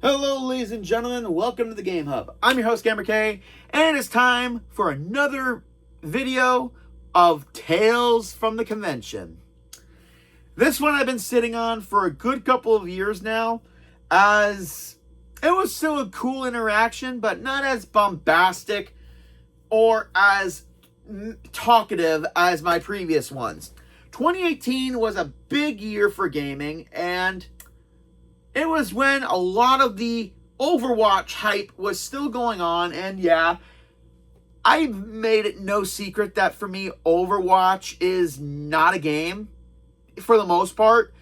Hello, ladies and gentlemen. Welcome to the Game Hub. I'm your host, GamerK, and it's time for another video of Tales from the Convention. This one I've been sitting on for a good couple of years now, as it was still a cool interaction, but not as bombastic or as talkative as my previous ones. 2018 was a big year for gaming, and it was when a lot of the Overwatch hype was still going on, and yeah, I made it no secret that for me, Overwatch is not a game, for the most part.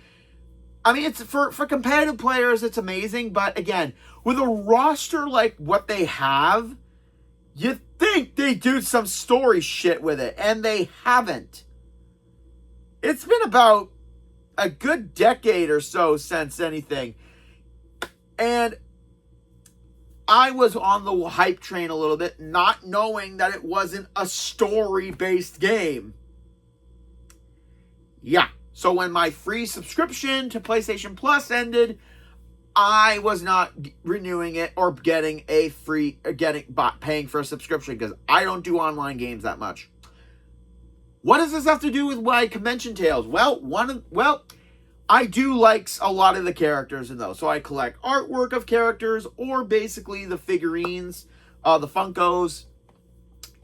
I mean, it's for competitive players, it's amazing, but again, with a roster like what they have, you'd think they do some story shit with it, and they haven't. It's been about a good decade or so since anything. And I was on the hype train a little bit, not knowing that it wasn't a story-based game. Yeah. So when my free subscription to PlayStation Plus ended, I was not renewing it or paying for a subscription because I don't do online games that much. What does this have to do with my convention tales? Well, I do like a lot of the characters in those. So I collect artwork of characters or basically the figurines, the Funkos.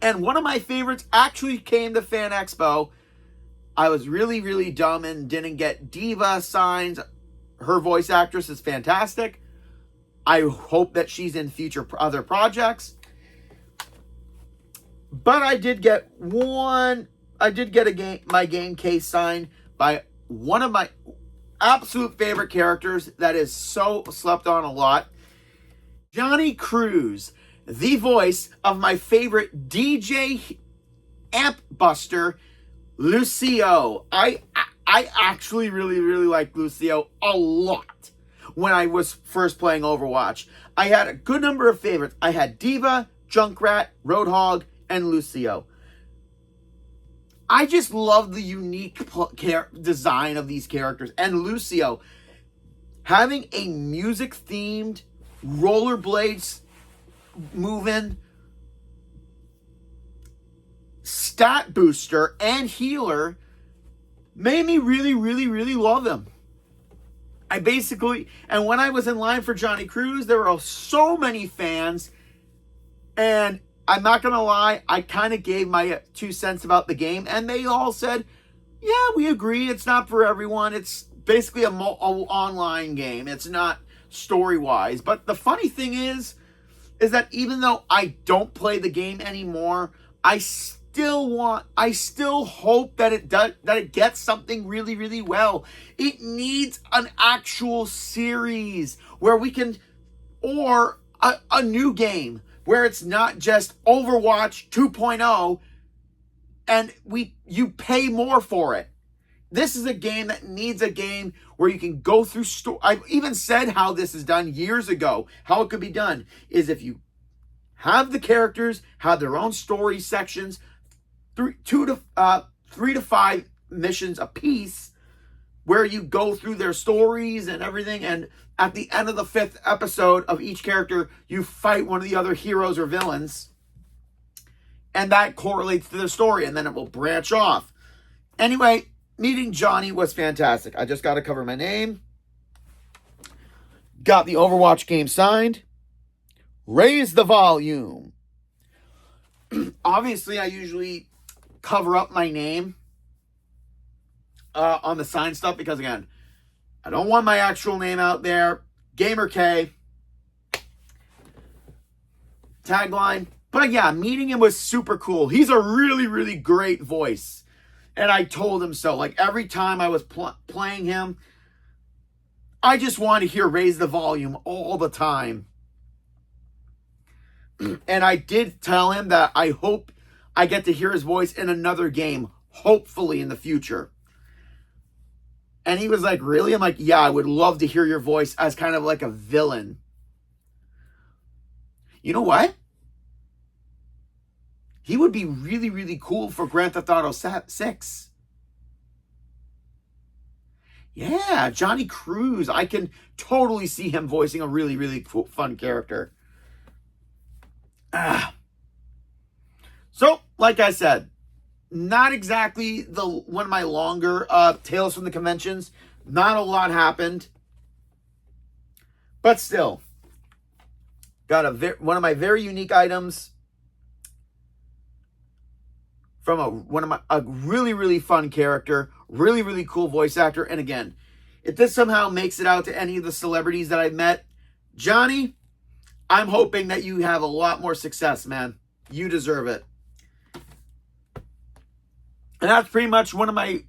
And one of my favorites actually came to Fan Expo. I was really, really dumb and didn't get Diva signs. Her voice actress is fantastic. I hope that she's in future other projects. But I did get my game case signed by one of my absolute favorite characters that is so slept on a lot. Jonny Cruz, the voice of my favorite DJ amp buster, Lucio. I actually really, really like Lucio a lot when I was first playing Overwatch. I had a good number of favorites. I had Diva, Junkrat, Roadhog, and Lucio. I just love the unique design of these characters. And Lucio, having a music-themed rollerblades moving stat booster and healer made me really, really, really love him. And when I was in line for Jonny Cruz, there were so many fans, and I'm not going to lie, I kind of gave my 2 cents about the game, and they all said, yeah, we agree, it's not for everyone. It's basically an online game. It's not story-wise. But the funny thing is that even though I don't play the game anymore, I still hope that it gets something really, really well. It needs an actual series where we can, or a new game, where it's not just Overwatch 2.0 and you pay more for it. This is a game that needs a game where you can go through I've even said how this is done years ago. How it could be done is if you have the characters have their own story sections, 3 to 5 missions a piece, where you go through their stories and everything, and at the end of the 5th episode of each character, you fight one of the other heroes or villains, and that correlates to the story, and then it will branch off. Anyway, meeting Jonny was fantastic. I just got to cover my name. Got the Overwatch game signed. Raise the volume. Obviously, I usually cover up my name on the sign stuff because, again, I don't want my actual name out there. GamerK. Tagline. But yeah, meeting him was super cool. He's a really, really great voice. And I told him so. Like, every time I was playing him, I just wanted to hear Raise the Volume all the time. And I did tell him that I hope I get to hear his voice in another game, hopefully in the future. And he was like, really? I'm like, yeah, I would love to hear your voice as kind of like a villain. You know what? He would be really, really cool for Grand Theft Auto 6. Yeah, Jonny Cruz. I can totally see him voicing a really, really cool, fun character. So, like I said, not exactly one of my longer tales from the conventions. Not a lot happened. But still, got one of my very unique items from a really, really fun character, really, really cool voice actor. And again, if this somehow makes it out to any of the celebrities that I've met, Jonny, I'm hoping that you have a lot more success, man. You deserve it. And that's pretty much one of my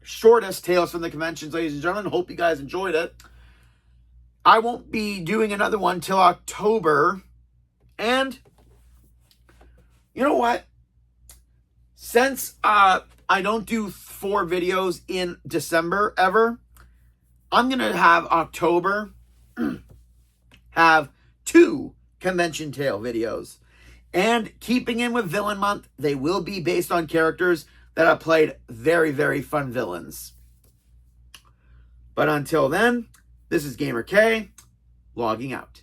shortest tales from the conventions, ladies and gentlemen. Hope you guys enjoyed it. I won't be doing another one till October. And you know what? Since I don't do 4 videos in December ever, I'm going to have October have 2 convention tale videos. And keeping in with Villain Month, they will be based on characters that have played very, very fun villains. But until then, this is GamerK, logging out.